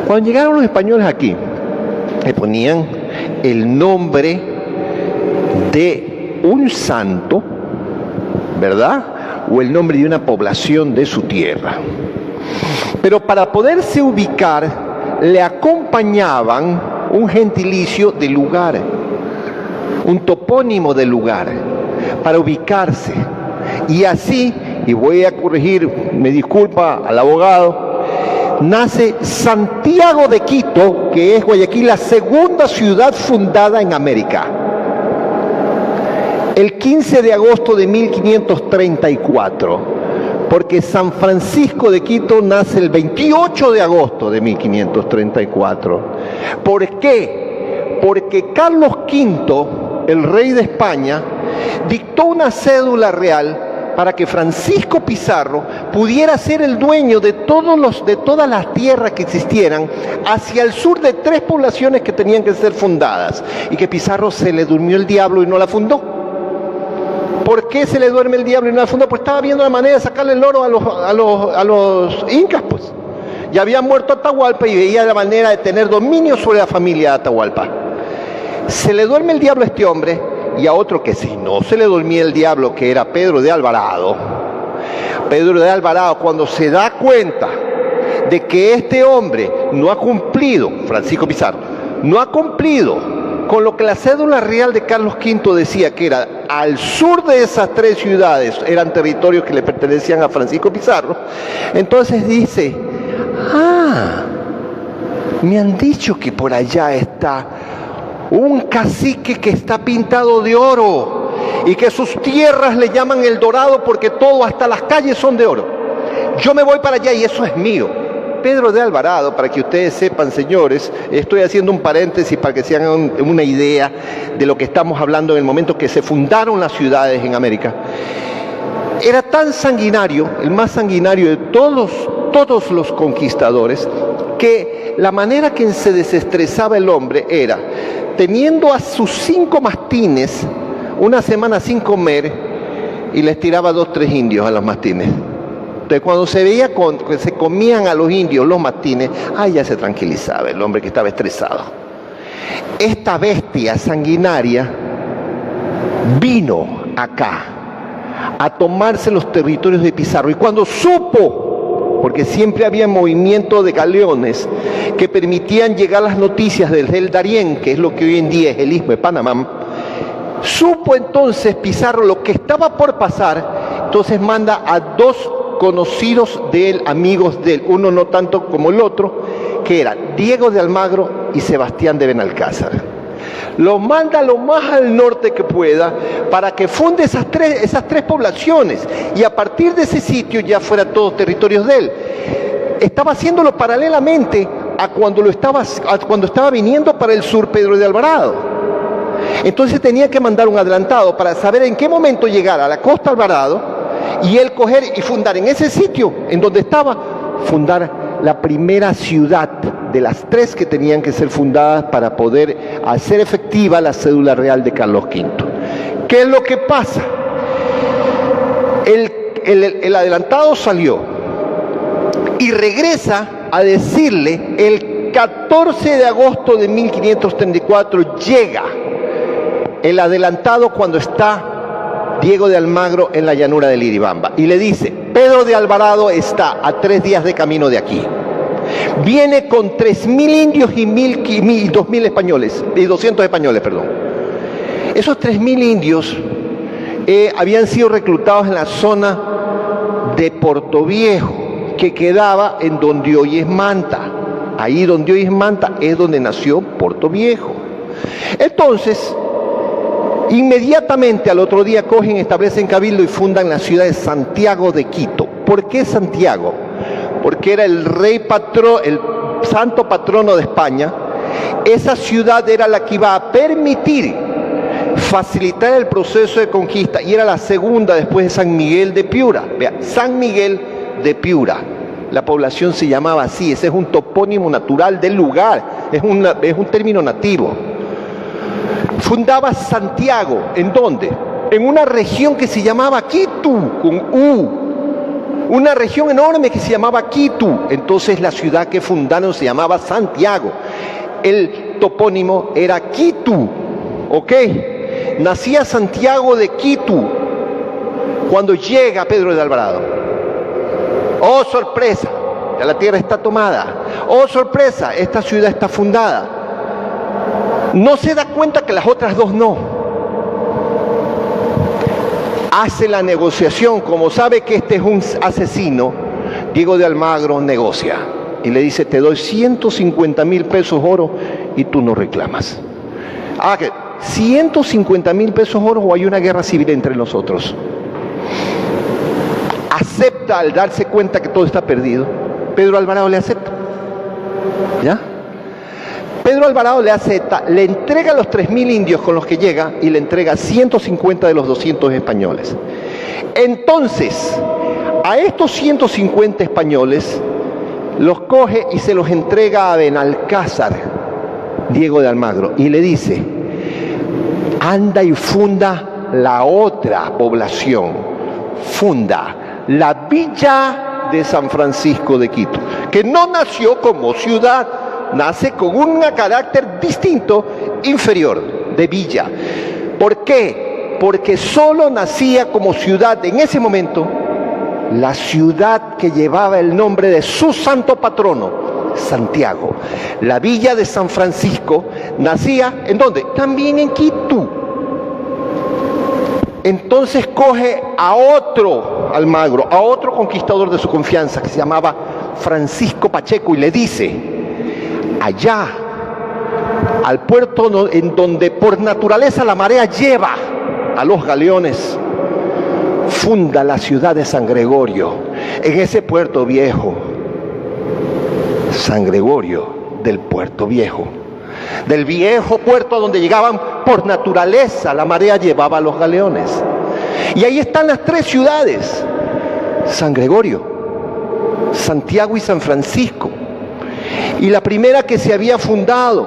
Cuando llegaron los españoles aquí, le ponían el nombre de un santo, ¿verdad? O el nombre de una población de su tierra. Pero para poderse ubicar, le acompañaban un gentilicio de lugar, un topónimo de lugar, para ubicarse. Y así, y voy a corregir, me disculpa al abogado, nace Santiago de Quito, que es Guayaquil, la segunda ciudad fundada en América. El 15 de agosto de 1534. Porque San Francisco de Quito nace el 28 de agosto de 1534. ¿Por qué? Porque Carlos V, el rey de España, dictó una cédula real para que Francisco Pizarro pudiera ser el dueño de todas las tierras que existieran hacia el sur de 3 poblaciones que tenían que ser fundadas, y que Pizarro se le durmió el diablo y no la fundó. ¿Por qué se le duerme el diablo y no la fundó? Pues estaba viendo la manera de sacarle el oro a los incas, pues. Ya había muerto Atahualpa y veía la manera de tener dominio sobre la familia de Atahualpa. Se le duerme el diablo a este hombre, y a otro que si no se le dormía el diablo, que era Pedro de Alvarado. Pedro de Alvarado, cuando se da cuenta de que este hombre no ha cumplido, Francisco Pizarro, no ha cumplido con lo que la cédula real de Carlos V decía, que era al sur de esas 3 ciudades, eran territorios que le pertenecían a Francisco Pizarro, entonces dice, me han dicho que por allá está un cacique que está pintado de oro y que sus tierras le llaman El Dorado porque todo, hasta las calles son de oro. Yo me voy para allá y eso es mío. Pedro de Alvarado, para que ustedes sepan, señores, estoy haciendo un paréntesis para que se hagan una idea de lo que estamos hablando en el momento que se fundaron las ciudades en América. Era tan sanguinario, el más sanguinario de todos los conquistadores, que la manera que se desestresaba el hombre era, teniendo a sus 5 mastines, una semana sin comer, y les tiraba 2 o 3 indios a los mastines. Entonces, cuando se veía que se comían a los indios los mastines, ya se tranquilizaba el hombre que estaba estresado. Esta bestia sanguinaria vino acá a tomarse los territorios de Pizarro, y cuando supo, porque siempre había movimiento de galeones que permitían llegar las noticias desde el Darién, que es lo que hoy en día es el Istmo de Panamá, supo entonces Pizarro lo que estaba por pasar, entonces manda a 2 conocidos de él, amigos de él, uno no tanto como el otro, que eran Diego de Almagro y Sebastián de Benalcázar. Los manda lo más al norte que pueda para que funde esas tres poblaciones, y a partir de ese sitio ya fuera todos territorios de él. Estaba haciéndolo paralelamente a cuando estaba viniendo para el sur Pedro de Alvarado. Entonces tenía que mandar un adelantado para saber en qué momento llegar a la costa Alvarado y él coger y fundar en ese sitio en donde estaba, fundar la primera ciudad de las 3 que tenían que ser fundadas para poder hacer efectiva la cédula real de Carlos V. ¿Qué es lo que pasa? El adelantado salió y regresa a decirle el 14 de agosto de 1534 llega el adelantado cuando está Diego de Almagro en la llanura del Iribamba. Y le dice, Pedro de Alvarado está a 3 días de camino de aquí. Viene con 3.000 indios y 2.000 españoles, y 200 españoles, perdón. Esos 3.000 indios habían sido reclutados en la zona de Portoviejo, que quedaba en donde hoy es Manta. Ahí donde hoy es Manta es donde nació Portoviejo. Entonces, inmediatamente al otro día cogen, establecen cabildo y fundan la ciudad de Santiago de Quito. ¿Por qué Santiago? Porque era el santo patrono de España. Esa ciudad era la que iba a permitir facilitar el proceso de conquista, y era la segunda después de San Miguel de Piura. Vea, San Miguel de Piura. La población se llamaba así, ese es un topónimo natural del lugar, es un término nativo. Fundaba Santiago, ¿en dónde? En una región que se llamaba Quito, con U. Una región enorme que se llamaba Quito. Entonces la ciudad que fundaron se llamaba Santiago. El topónimo era Quito, ¿ok? Nacía Santiago de Quito cuando llega Pedro de Alvarado. ¡Oh, sorpresa! Ya la tierra está tomada. ¡Oh, sorpresa! Esta ciudad está fundada. No se da cuenta que las otras dos no. Hace la negociación. Como sabe que este es un asesino, Diego de Almagro negocia y le dice, te doy 150.000 pesos oro y tú no reclamas. Que 150.000 pesos oro o hay una guerra civil entre nosotros. Acepta al darse cuenta que todo está perdido. Pedro Alvarado le acepta. ¿Ya? Pedro Alvarado le acepta, le entrega los 3.000 indios con los que llega y le entrega 150 de los 200 españoles. Entonces, a estos 150 españoles los coge y se los entrega a Benalcázar, Diego de Almagro, y le dice, anda y funda la otra población, funda la villa de San Francisco de Quito, que no nació como ciudad, nace con un carácter distinto, inferior, de villa. ¿Por qué? Porque solo nacía como ciudad en ese momento la ciudad que llevaba el nombre de su santo patrono, Santiago. La villa de San Francisco nacía, ¿en dónde? También en Quito. Entonces coge a otro Almagro, a otro conquistador de su confianza, que se llamaba Francisco Pacheco, y le dice, allá, al puerto en donde por naturaleza la marea lleva a los galeones, funda la ciudad de San Gregorio, en ese puerto viejo. San Gregorio del Puerto Viejo, del viejo puerto donde llegaban por naturaleza, la marea llevaba a los galeones. Y ahí están las 3 ciudades, San Gregorio, Santiago y San Francisco. Y la primera que se había fundado,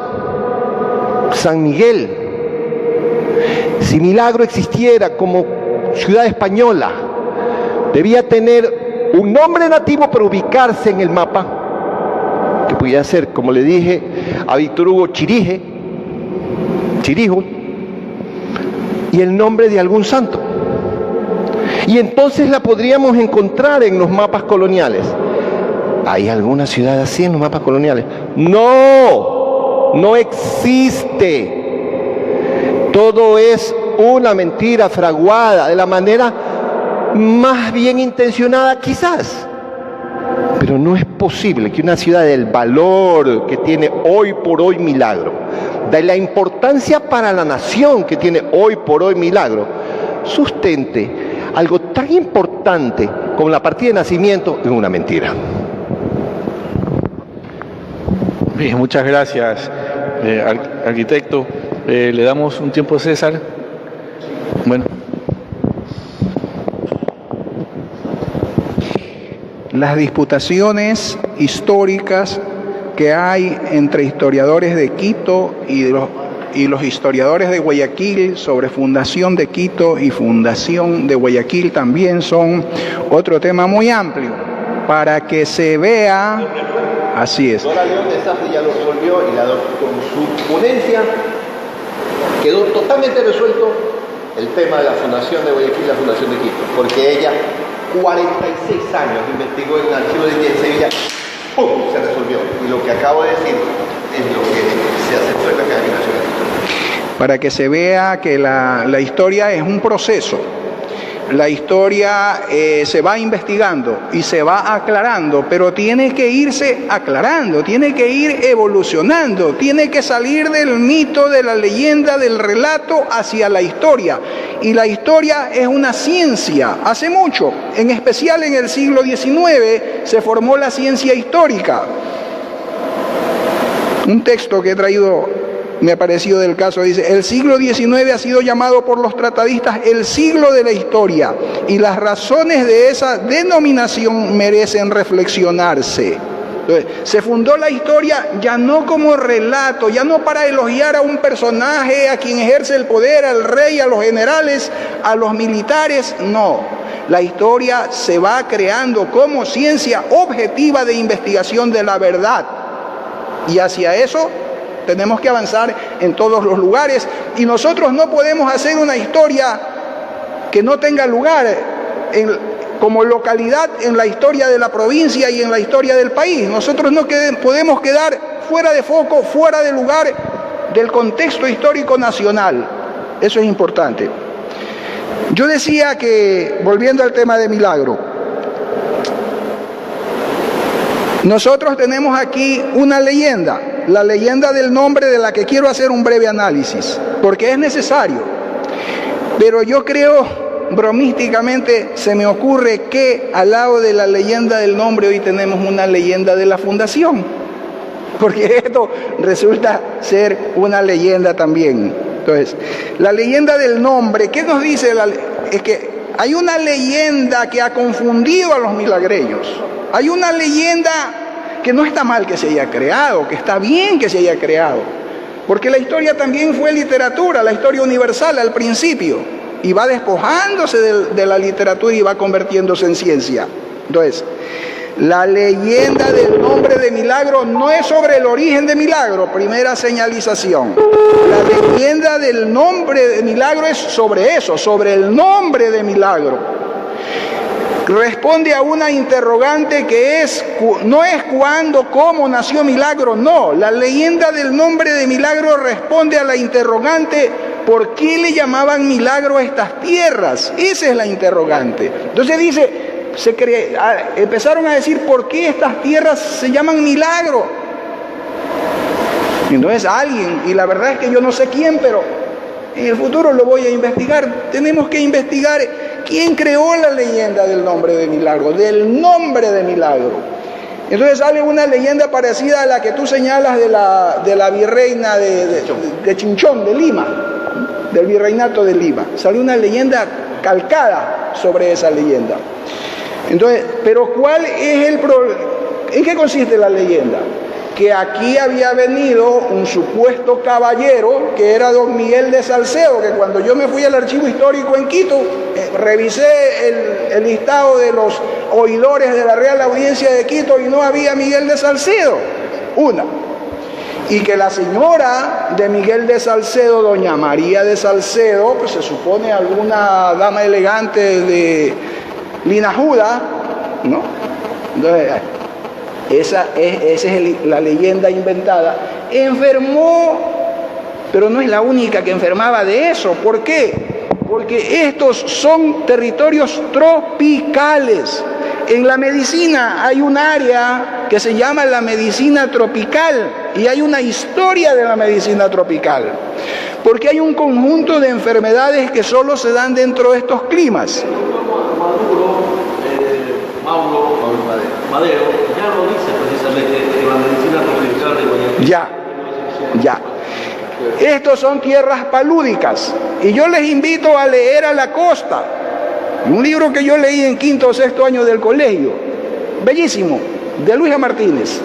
San Miguel, si Milagro existiera como ciudad española, debía tener un nombre nativo para ubicarse en el mapa, que podía ser, como le dije a Víctor Hugo, Chirijo, y el nombre de algún santo. Y entonces la podríamos encontrar en los mapas coloniales. ¿Hay alguna ciudad así en los mapas coloniales? No, no existe. Todo es una mentira fraguada, de la manera más bien intencionada quizás. Pero no es posible que una ciudad del valor que tiene hoy por hoy Milagro, de la importancia para la nación que tiene hoy por hoy Milagro, sustente algo tan importante como la partida de nacimiento en una mentira. Bien, muchas gracias, arquitecto. Le damos un tiempo a César. Bueno. Las disputaciones históricas que hay entre historiadores de Quito y los historiadores de Guayaquil sobre fundación de Quito y fundación de Guayaquil también son otro tema muy amplio para que se vea. Así es. Dora León de Zafre ya lo resolvió y con su ponencia quedó totalmente resuelto el tema de la Fundación de Guayaquil y la Fundación de Quito, porque ella 46 años investigó en el archivo de Sevilla, ¡pum!, se resolvió. Y lo que acabo de decir es lo que se aceptó en la Academia Nacional. Para que se vea que la historia es un proceso. La historia se va investigando y se va aclarando, pero tiene que irse aclarando, tiene que ir evolucionando, tiene que salir del mito, de la leyenda, del relato hacia la historia. Y la historia es una ciencia. Hace mucho, en especial en el siglo XIX, se formó la ciencia histórica. Un texto que he traído me ha parecido del caso, dice: el siglo XIX ha sido llamado por los tratadistas el siglo de la historia, y las razones de esa denominación merecen reflexionarse. Entonces, se fundó la historia ya no como relato, ya no para elogiar a un personaje, a quien ejerce el poder, al rey, a los generales, a los militares, no. La historia se va creando como ciencia objetiva de investigación de la verdad, y hacia eso tenemos que avanzar en todos los lugares, y nosotros no podemos hacer una historia que no tenga lugar como localidad en la historia de la provincia y en la historia del país. Nosotros no podemos quedar fuera de foco, fuera de lugar del contexto histórico nacional. Eso es importante. Yo decía que, volviendo al tema de Milagro, nosotros tenemos aquí una leyenda, la leyenda del nombre, de la que quiero hacer un breve análisis, porque es necesario. Pero yo creo, bromísticamente, se me ocurre que al lado de la leyenda del nombre hoy tenemos una leyenda de la fundación, porque esto resulta ser una leyenda también. Entonces, la leyenda del nombre, ¿qué nos dice? Es que hay una leyenda que ha confundido a los milagreños. Hay una leyenda que no está mal que se haya creado, que está bien que se haya creado, porque la historia también fue literatura, la historia universal al principio, y va despojándose de la literatura y va convirtiéndose en ciencia. Entonces, la leyenda del nombre de Milagro no es sobre el origen de Milagro, primera señalización. La leyenda del nombre de Milagro es sobre eso, sobre el nombre de Milagro. Responde a una interrogante que no es cuándo, cómo nació Milagro, no. La leyenda del nombre de Milagro responde a la interrogante: ¿por qué le llamaban Milagro a estas tierras? Esa es la interrogante. Entonces dice, empezaron a decir: ¿por qué estas tierras se llaman Milagro? Entonces alguien, y la verdad es que yo no sé quién, pero en el futuro lo voy a investigar, tenemos que investigar quién creó la leyenda del nombre de Milagro, del nombre de Milagro. Entonces sale una leyenda parecida a la que tú señalas de la virreina de Chinchón, de Lima, del virreinato de Lima. Sale una leyenda calcada sobre esa leyenda. Entonces, pero ¿cuál es el problema? ¿En qué consiste la leyenda? Que aquí había venido un supuesto caballero que era don Miguel de Salcedo, que cuando yo me fui al archivo histórico en Quito, revisé el listado de los oidores de la Real Audiencia de Quito y no había Miguel de Salcedo, una. Y que la señora de Miguel de Salcedo, doña María de Salcedo, pues se supone alguna dama elegante de Linajuda, ¿no? Entonces, esa es la leyenda inventada. Enfermó, pero no es la única que enfermaba de eso. ¿Por qué? Porque estos son territorios tropicales. En la medicina hay un área que se llama la medicina tropical y hay una historia de la medicina tropical, porque hay un conjunto de enfermedades que solo se dan dentro de estos climas. Mauro Madero ya lo dice precisamente en la medicina tropical de Guayaquil. Ya. Estos son tierras palúdicas y yo les invito a leer A la costa, un libro que yo leí en quinto o sexto año del colegio, bellísimo, de Luisa Martínez.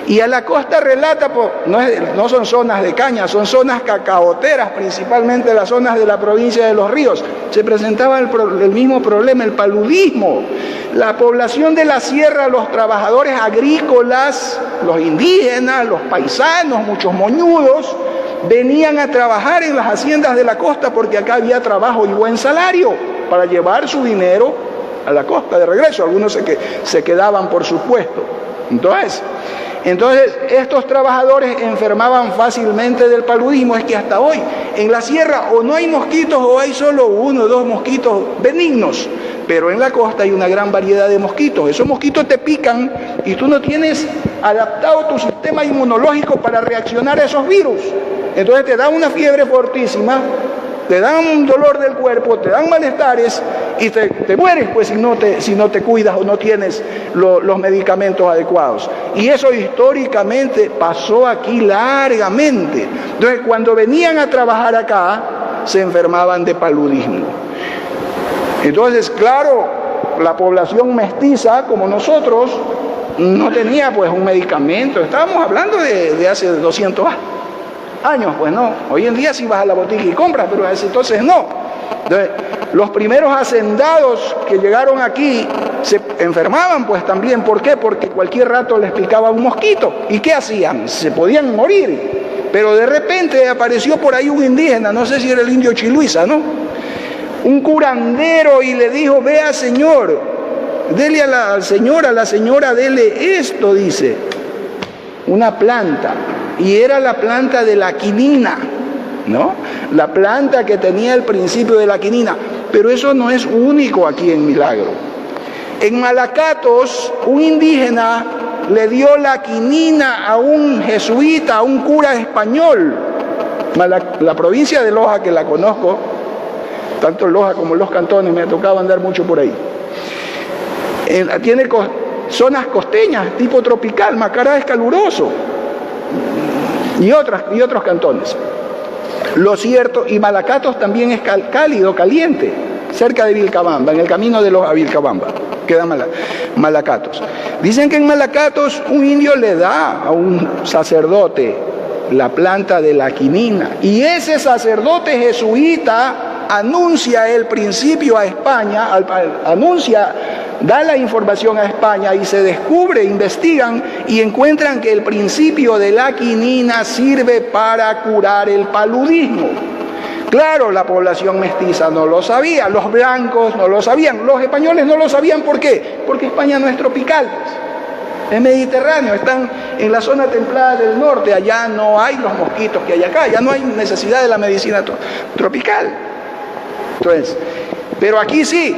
Y A la costa relata, no son zonas de caña, son zonas cacaoteras, principalmente las zonas de la provincia de Los Ríos. Se presentaba el mismo problema, el paludismo. La población de la sierra, los trabajadores agrícolas, los indígenas, los paisanos, muchos moñudos, venían a trabajar en las haciendas de la costa porque acá había trabajo y buen salario para llevar su dinero a la costa de regreso. Algunos se quedaban por supuesto. Entonces, estos trabajadores enfermaban fácilmente del paludismo. Es que hasta hoy en la sierra o no hay mosquitos o hay solo 1 o 2 mosquitos benignos, pero en la costa hay una gran variedad de mosquitos. Esos mosquitos te pican y tú no tienes adaptado tu sistema inmunológico para reaccionar a esos virus. Entonces te da una fiebre fortísima, te dan un dolor del cuerpo, te dan malestares y te mueres pues si no te cuidas o no tienes los medicamentos adecuados. Y eso históricamente pasó aquí largamente. Entonces cuando venían a trabajar acá se enfermaban de paludismo. Entonces claro, la población mestiza como nosotros no tenía pues un medicamento. Estábamos hablando de hace 200 años, pues no. Hoy en día sí vas a la botica y compras, pero ese entonces no. Entonces, los primeros hacendados que llegaron aquí se enfermaban pues también. ¿Por qué? Porque cualquier rato les picaba un mosquito. ¿Y qué hacían? Se podían morir. Pero de repente apareció por ahí un indígena, no sé si era el indio Chiluisa, ¿no? Un curandero y le dijo, vea señor, dele a la señora dele esto, dice, una planta. Y era la planta de la quinina, ¿no? La planta que tenía el principio de la quinina. Pero eso no es único aquí en Milagro. En Malacatos, un indígena le dio la quinina a un jesuita, a un cura español. La provincia de Loja, que la conozco, tanto Loja como los cantones, me ha tocado andar mucho por ahí. Tiene zonas costeñas, tipo tropical, Macará es caluroso. Y otros cantones. Lo cierto, y Malacatos también es cálido, caliente, cerca de Vilcabamba, en el camino de Loja a Vilcabamba, queda Malacatos. Dicen que en Malacatos un indio le da a un sacerdote la planta de la quinina, y ese sacerdote jesuita anuncia el principio a España, da la información a España y se descubre, investigan y encuentran que el principio de la quinina sirve para curar el paludismo. Claro, la población mestiza no lo sabía, los blancos no lo sabían, los españoles no lo sabían. ¿Por qué? Porque España no es tropical, es mediterráneo, están en la zona templada del norte, allá no hay los mosquitos que hay acá, ya no hay necesidad de la medicina tropical. Entonces, pero aquí sí.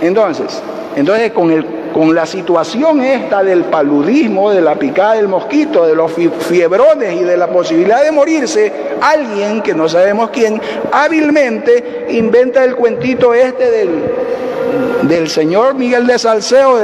Entonces con la situación esta del paludismo, de la picada del mosquito, de los fiebrones y de la posibilidad de morirse, alguien, que no sabemos quién, hábilmente inventa el cuentito este del señor Miguel de Salceo,